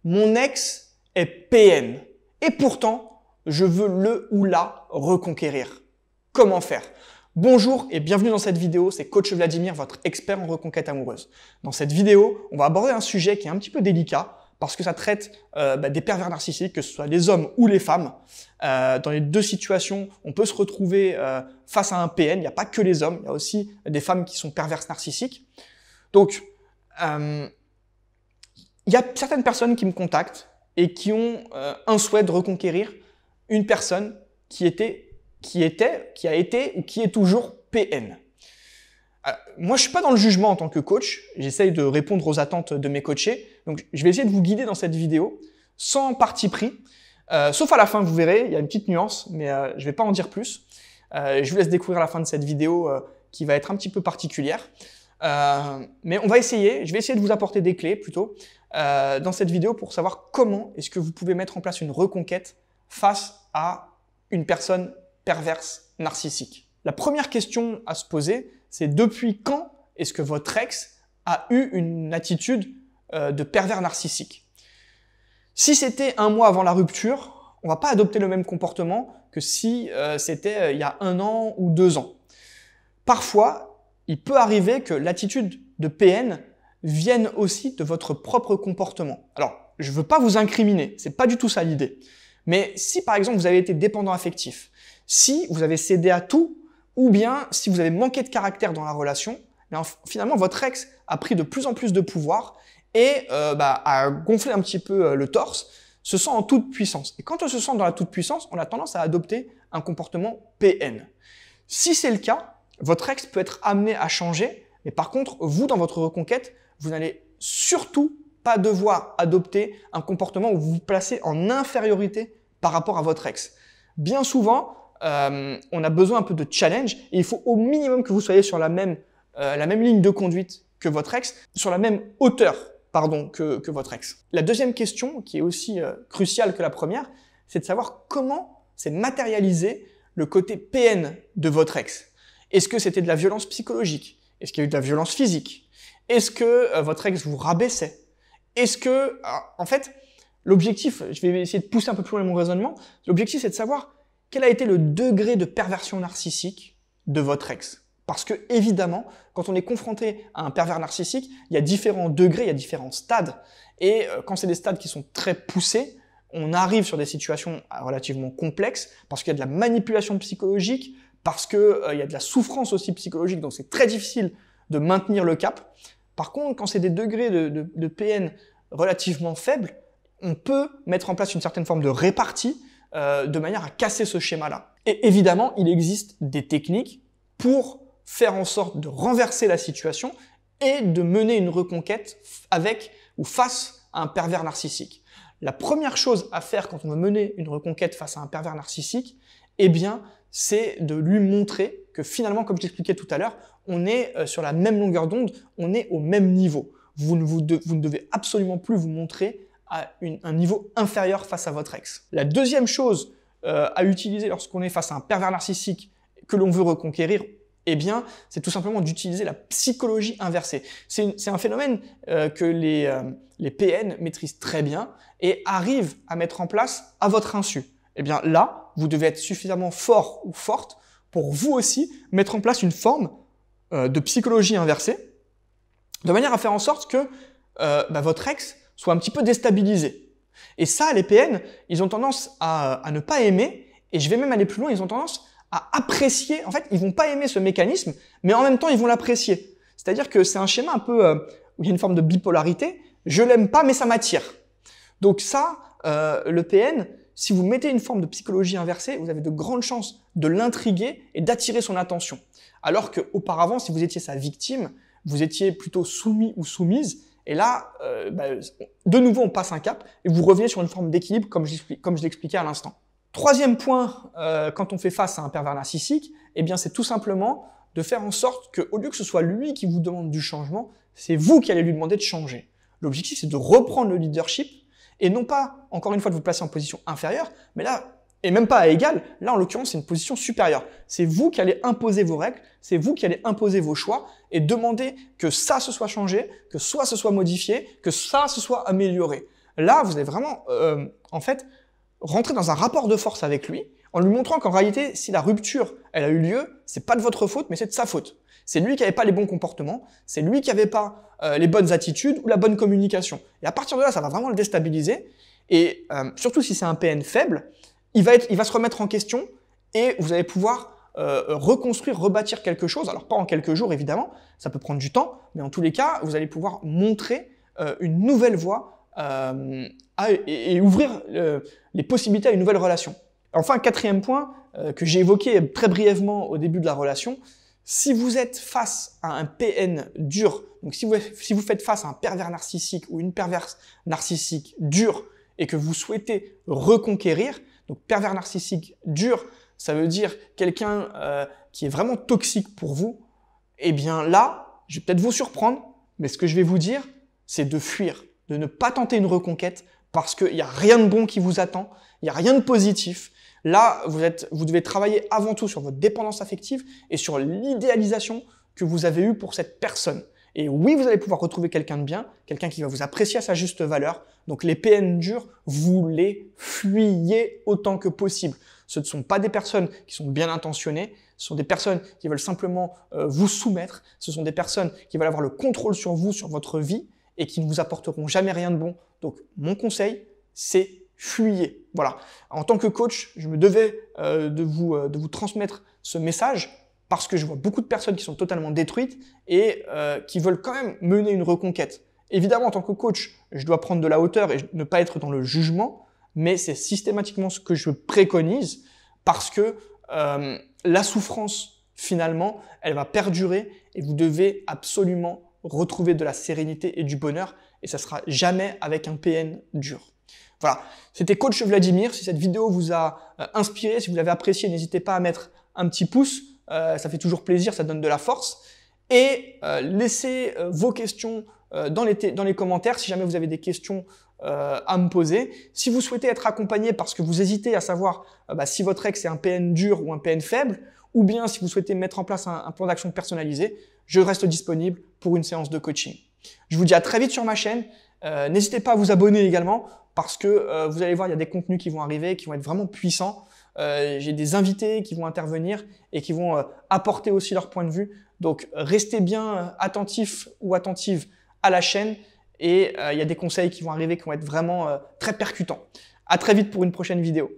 Mon ex est PN et pourtant, je veux le ou la reconquérir. Comment faire? Bonjour et bienvenue dans cette vidéo, c'est Coach Vladimir, votre expert en reconquête amoureuse. Dans cette vidéo, on va aborder un sujet qui est un petit peu délicat parce que ça traite des pervers narcissiques, que ce soit les hommes ou les femmes. Dans les deux situations, on peut se retrouver face à un PN. Il n'y a pas que les hommes, il y a aussi des femmes qui sont perverses narcissiques. Donc, il y a certaines personnes qui me contactent et qui ont un souhait de reconquérir une personne qui a été ou qui est toujours PN. Moi, je suis pas dans le jugement en tant que coach. J'essaye de répondre aux attentes de mes coachés. Donc, je vais essayer de vous guider dans cette vidéo sans parti pris. Sauf à la fin, vous verrez, il y a une petite nuance, mais je vais pas en dire plus. Je vous laisse découvrir la fin de cette vidéo qui va être un petit peu particulière. Mais on va essayer, je vais essayer de vous apporter des clés plutôt dans cette vidéo pour savoir comment est-ce que vous pouvez mettre en place une reconquête face à une personne perverse narcissique. La première question à se poser, c'est depuis quand est-ce que votre ex a eu une attitude de pervers narcissique? Si c'était un mois avant la rupture, on va pas adopter le même comportement que si c'était il y a 1 an ou 2 ans. Parfois, il peut arriver que l'attitude de PN vienne aussi de votre propre comportement. Alors, je veux pas vous incriminer, c'est pas du tout ça l'idée. Mais si par exemple vous avez été dépendant affectif, si vous avez cédé à tout, ou bien si vous avez manqué de caractère dans la relation, finalement votre ex a pris de plus en plus de pouvoir et a gonflé un petit peu le torse, se sent en toute puissance. Et quand on se sent dans la toute puissance, on a tendance à adopter un comportement PN. Si c'est le cas, votre ex peut être amené à changer, mais par contre, vous, dans votre reconquête, vous n'allez surtout pas devoir adopter un comportement où vous vous placez en infériorité par rapport à votre ex. Bien souvent, on a besoin un peu de challenge et il faut au minimum que vous soyez sur la même ligne de conduite que votre ex, sur la même hauteur que votre ex. La deuxième question, qui est aussi cruciale que la première, c'est de savoir comment s'est matérialisé le côté PN de votre ex. Est-ce que c'était de la violence psychologique? Est-ce qu'il y a eu de la violence physique? Est-ce que votre ex vous rabaissait? Est-ce que, en fait, l'objectif, je vais essayer de pousser un peu plus loin mon raisonnement, l'objectif c'est de savoir quel a été le degré de perversion narcissique de votre ex. Parce que, évidemment, quand on est confronté à un pervers narcissique, il y a différents degrés, il y a différents stades. Et quand c'est des stades qui sont très poussés, on arrive sur des situations relativement complexes parce qu'il y a de la manipulation psychologique, parce qu'il y a de la souffrance aussi psychologique, donc c'est très difficile de maintenir le cap. Par contre, quand c'est des degrés de PN relativement faibles, on peut mettre en place une certaine forme de répartie de manière à casser ce schéma-là. Et évidemment, il existe des techniques pour faire en sorte de renverser la situation et de mener une reconquête avec ou face à un pervers narcissique. La première chose à faire quand on veut mener une reconquête face à un pervers narcissique, eh bien, c'est de lui montrer que finalement, comme je l'expliquais tout à l'heure, on est sur la même longueur d'onde, on est au même niveau. Vous ne devez absolument plus vous montrer à un niveau inférieur face à votre ex. La deuxième chose à utiliser lorsqu'on est face à un pervers narcissique que l'on veut reconquérir, eh bien, c'est tout simplement d'utiliser la psychologie inversée. C'est un phénomène que les PN maîtrisent très bien et arrivent à mettre en place à votre insu. Eh bien là, vous devez être suffisamment fort ou forte pour vous aussi mettre en place une forme de psychologie inversée, de manière à faire en sorte que votre ex soit un petit peu déstabilisé. Et ça, les PN, ils ont tendance à ne pas aimer, et je vais même aller plus loin, ils ont tendance à apprécier. En fait, ils vont pas aimer ce mécanisme, mais en même temps, ils vont l'apprécier. C'est-à-dire que c'est un schéma un peu où il y a une forme de bipolarité. Je l'aime pas, mais ça m'attire. Donc ça, le PN, si vous mettez une forme de psychologie inversée, vous avez de grandes chances de l'intriguer et d'attirer son attention. Alors qu'auparavant, si vous étiez sa victime, vous étiez plutôt soumis ou soumise, et là, de nouveau, on passe un cap et vous revenez sur une forme d'équilibre comme je l'expliquais à l'instant. Troisième point, quand on fait face à un pervers narcissique, eh bien, c'est tout simplement de faire en sorte qu'au lieu que ce soit lui qui vous demande du changement, c'est vous qui allez lui demander de changer. L'objectif, c'est de reprendre le leadership et non pas, encore une fois, de vous placer en position inférieure, mais là, et même pas à égal, là, en l'occurrence, c'est une position supérieure. C'est vous qui allez imposer vos règles, c'est vous qui allez imposer vos choix et demander que ça se soit changé, que soit ce soit modifié, que ça se soit amélioré. Là, vous allez vraiment, en fait, rentrer dans un rapport de force avec lui, en lui montrant qu'en réalité, si la rupture, elle a eu lieu, c'est pas de votre faute, mais c'est de sa faute. C'est lui qui n'avait pas les bons comportements, c'est lui qui n'avait pas les bonnes attitudes ou la bonne communication. Et à partir de là, ça va vraiment le déstabiliser. Et surtout si c'est un PN faible, il va se remettre en question et vous allez pouvoir reconstruire, rebâtir quelque chose. Alors pas en quelques jours évidemment, ça peut prendre du temps, mais en tous les cas, vous allez pouvoir montrer une nouvelle voie et ouvrir les possibilités à une nouvelle relation. Enfin, quatrième point que j'ai évoqué très brièvement au début de la relation, si vous êtes face à un PN dur, donc si vous faites face à un pervers narcissique ou une perverse narcissique dure et que vous souhaitez reconquérir, donc pervers narcissique dur, ça veut dire quelqu'un qui est vraiment toxique pour vous, eh bien là, je vais peut-être vous surprendre, mais ce que je vais vous dire, c'est de fuir, de ne pas tenter une reconquête parce qu'il n'y a rien de bon qui vous attend, il n'y a rien de positif. Là, vous devez travailler avant tout sur votre dépendance affective et sur l'idéalisation que vous avez eue pour cette personne. Et oui, vous allez pouvoir retrouver quelqu'un de bien, quelqu'un qui va vous apprécier à sa juste valeur. Donc les PN durs, vous les fuyez autant que possible. Ce ne sont pas des personnes qui sont bien intentionnées, ce sont des personnes qui veulent simplement vous soumettre, ce sont des personnes qui veulent avoir le contrôle sur vous, sur votre vie, et qui ne vous apporteront jamais rien de bon. Donc mon conseil, c'est fuyez. Voilà. En tant que coach, je me devais de vous transmettre ce message parce que je vois beaucoup de personnes qui sont totalement détruites et qui veulent quand même mener une reconquête. Évidemment, en tant que coach, je dois prendre de la hauteur et ne pas être dans le jugement, mais c'est systématiquement ce que je préconise parce que la souffrance, finalement, elle va perdurer et vous devez absolument retrouver de la sérénité et du bonheur et ça sera jamais avec un PN dur. Voilà, c'était Coach Vladimir. Si cette vidéo vous a inspiré, si vous l'avez apprécié, n'hésitez pas à mettre un petit pouce. Ça fait toujours plaisir, ça donne de la force. Et laissez vos questions dans les commentaires si jamais vous avez des questions à me poser. Si vous souhaitez être accompagné parce que vous hésitez à savoir si votre ex est un PN dur ou un PN faible, ou bien si vous souhaitez mettre en place un plan d'action personnalisé, je reste disponible pour une séance de coaching. Je vous dis à très vite sur ma chaîne. N'hésitez pas à vous abonner également parce que vous allez voir, il y a des contenus qui vont arriver, qui vont être vraiment puissants. J'ai des invités qui vont intervenir et qui vont apporter aussi leur point de vue. Donc, restez bien attentifs ou attentives à la chaîne et il y a des conseils qui vont arriver qui vont être vraiment très percutants. À très vite pour une prochaine vidéo.